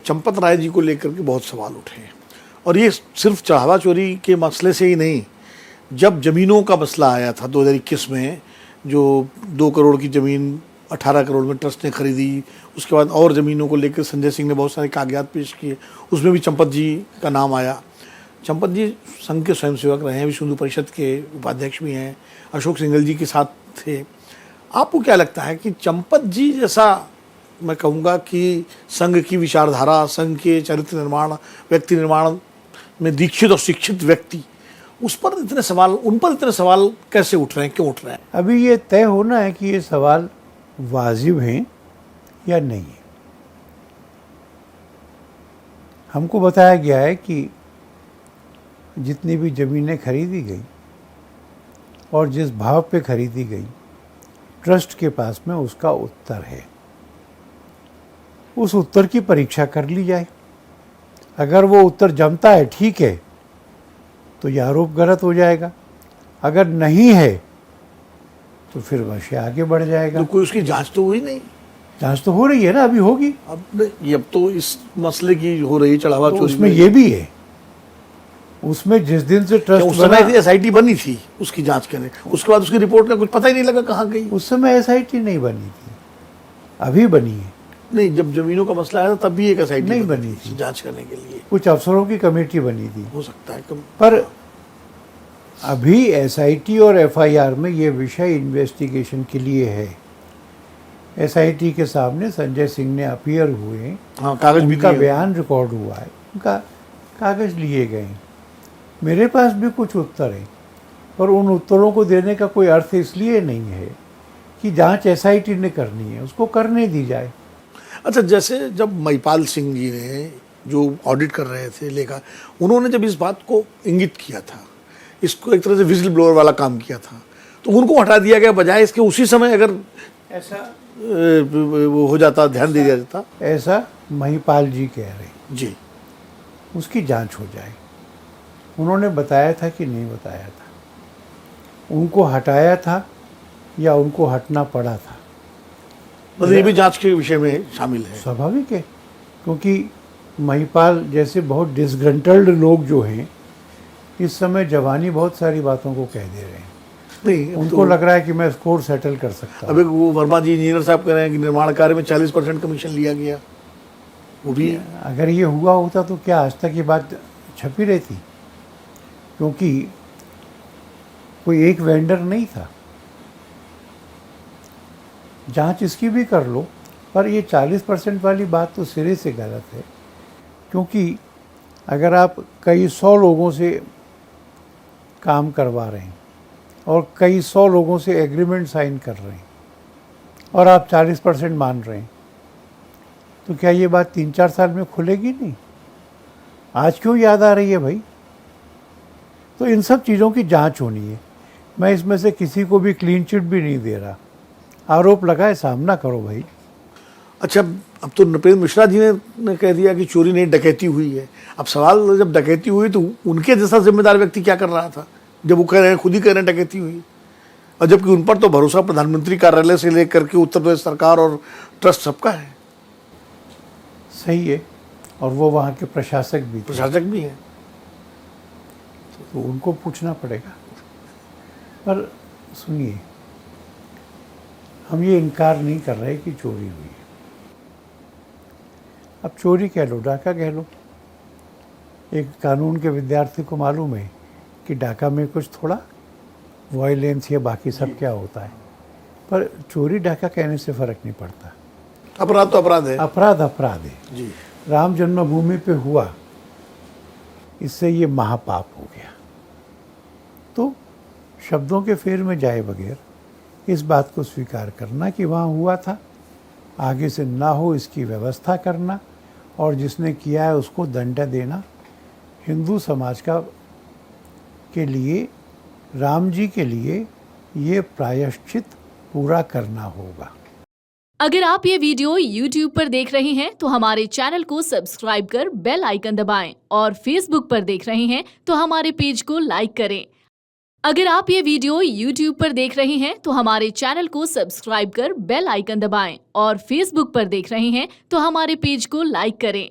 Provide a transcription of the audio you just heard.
चंपत राय जी को लेकर के बहुत सवाल उठे हैं, और ये सिर्फ चढ़ावा चोरी के मसले से ही नहीं, जब ज़मीनों का मसला आया था 2021 में, जो 2 करोड़ की ज़मीन 18 करोड़ में ट्रस्ट ने खरीदी, उसके बाद और ज़मीनों को लेकर संजय सिंह ने बहुत सारे कागजात पेश किए, उसमें भी चंपत जी का नाम आया। चंपत जी संघ के स्वयंसेवक रहे हैं, विश्व हिंदू परिषद के उपाध्यक्ष भी हैं, अशोक सिंघल जी के साथ थे। आपको क्या लगता है कि चंपत जी जैसा, मैं कहूँगा कि संघ की विचारधारा, संघ के चरित्र निर्माण, व्यक्ति निर्माण में दीक्षित और शिक्षित व्यक्ति, उन पर इतने सवाल कैसे उठ रहे हैं, क्यों उठ रहे हैं? अभी ये तय होना है कि ये सवाल वाजिब हैं या नहीं है। हमको बताया गया है कि जितनी भी ज़मीनें खरीदी गई और जिस भाव पे खरीदी गई, ट्रस्ट के पास में उसका उत्तर है। उस उत्तर की परीक्षा कर ली जाए। अगर वो उत्तर जमता है, ठीक है, तो यह आरोप गलत हो जाएगा। अगर नहीं है तो फिर वैसे आगे बढ़ जाएगा। तो कोई उसकी जांच तो हुई नहीं? जांच तो हो रही है ना, अभी होगी। अब तो इस मसले की हो रही है चढ़ावा चोरी, उसमें ये भी है, उसमें जिस दिन से ट्रस्ट उस समय एसआईटी बनी थी उसकी जांच करने, उसके बाद उसकी रिपोर्ट का कुछ पता ही नहीं लगा कहाँ गई। उस समय एसआईटी नहीं बनी थी, अभी बनी है। नहीं, जब जमीनों का मसला आया तब भी एक एसआईटी नहीं बनी थी जांच करने के लिए, कुछ अफसरों की कमेटी बनी थी, हो सकता है पर अभी एसआईटी और एफआईआर में ये विषय इन्वेस्टिगेशन के लिए है। एसआईटी के सामने संजय सिंह ने अपीयर हुए, हाँ, कागज भी उनका बयान रिकॉर्ड हुआ है, उनका कागज लिए गए। मेरे पास भी कुछ उत्तर हैं, पर उन उत्तरों को देने का कोई अर्थ इसलिए नहीं है कि जांच एसआईटी ने करनी है, उसको करने दी जाए। अच्छा, जैसे जब महिपाल सिंह जी ने जो ऑडिट कर रहे थे लेखा, उन्होंने जब इस बात को इंगित किया था, इसको एक तरह से विजिल ब्लोअर वाला काम किया था, तो उनको हटा दिया गया, बजाय इसके उसी समय अगर ऐसा वो हो जाता, ध्यान दे दिया जाता। ऐसा महिपाल जी कह रहे जी, उसकी जांच हो जाए। उन्होंने बताया था कि नहीं बताया था, उनको हटाया था या उनको हटना पड़ा था, मतलब ये भी जांच के विषय में शामिल है। स्वाभाविक है, क्योंकि महिपाल जैसे बहुत डिसग्रंटल्ड लोग जो हैं इस समय जवानी बहुत सारी बातों को कह दे रहे हैं। नहीं, उनको तो लग रहा है कि मैं स्कोर सेटल कर सकता हूँ। अभी वो वर्मा जी इंजीनियर साहब कह रहे हैं कि निर्माण कार्य में 40% कमीशन लिया गया, वो भी अगर ये हुआ होता तो क्या आज तक ये बात छपी रहती? क्योंकि कोई एक वेंडर नहीं था। जांच इसकी भी कर लो, पर ये 40% वाली बात तो सिरे से गलत है, क्योंकि अगर आप कई 100 लोगों से काम करवा रहे हैं और कई 100 लोगों से एग्रीमेंट साइन कर रहे हैं और आप 40% मान रहे हैं, तो क्या ये बात 3-4 साल में खुलेगी नहीं? आज क्यों याद आ रही है भाई? तो इन सब चीज़ों की जांच होनी है। मैं इसमें से किसी को भी क्लीन चिट भी नहीं दे रहा। आरोप लगाए, सामना करो भाई। अच्छा, अब तो नृपेंद्र मिश्रा जी ने कह दिया कि चोरी नहीं, डकैती हुई है। अब सवाल, जब डकैती हुई तो उनके जैसा जिम्मेदार व्यक्ति क्या कर रहा था, जब वो कह रहे हैं, खुद ही कह रहे हैं डकैती हुई, और जबकि उन पर तो भरोसा प्रधानमंत्री कार्यालय से लेकर के उत्तर प्रदेश सरकार और ट्रस्ट सबका है। सही है, और वो वहाँ के प्रशासक भी हैं, तो उनको पूछना पड़ेगा। पर सुनिए, हम ये इनकार नहीं कर रहे कि चोरी हुई है। अब चोरी कह लो, डाका कह लो, एक कानून के विद्यार्थी को मालूम है कि डाका में कुछ थोड़ा वायलेंस या बाकी सब क्या होता है, पर चोरी डाका कहने से फ़र्क नहीं पड़ता। अपराध तो अपराध है, अपराध है जी। राम जन्मभूमि पे हुआ, इससे ये महापाप हो गया। तो शब्दों के फेर में जाए बगैर इस बात को स्वीकार करना कि वहाँ हुआ था, आगे से ना हो इसकी व्यवस्था करना, और जिसने किया है उसको दंड देना, हिंदू समाज का के लिए, राम जी के लिए ये प्रायश्चित पूरा करना होगा। अगर आप ये वीडियो YouTube पर देख रहे हैं तो हमारे चैनल को सब्सक्राइब कर बेल आइकन दबाएं, और Facebook पर देख रहे हैं तो हमारे पेज को लाइक करें। अगर आप ये वीडियो YouTube पर देख रहे हैं तो हमारे चैनल को सब्सक्राइब कर बेल आइकन दबाएं, और Facebook पर देख रहे हैं तो हमारे पेज को लाइक करें।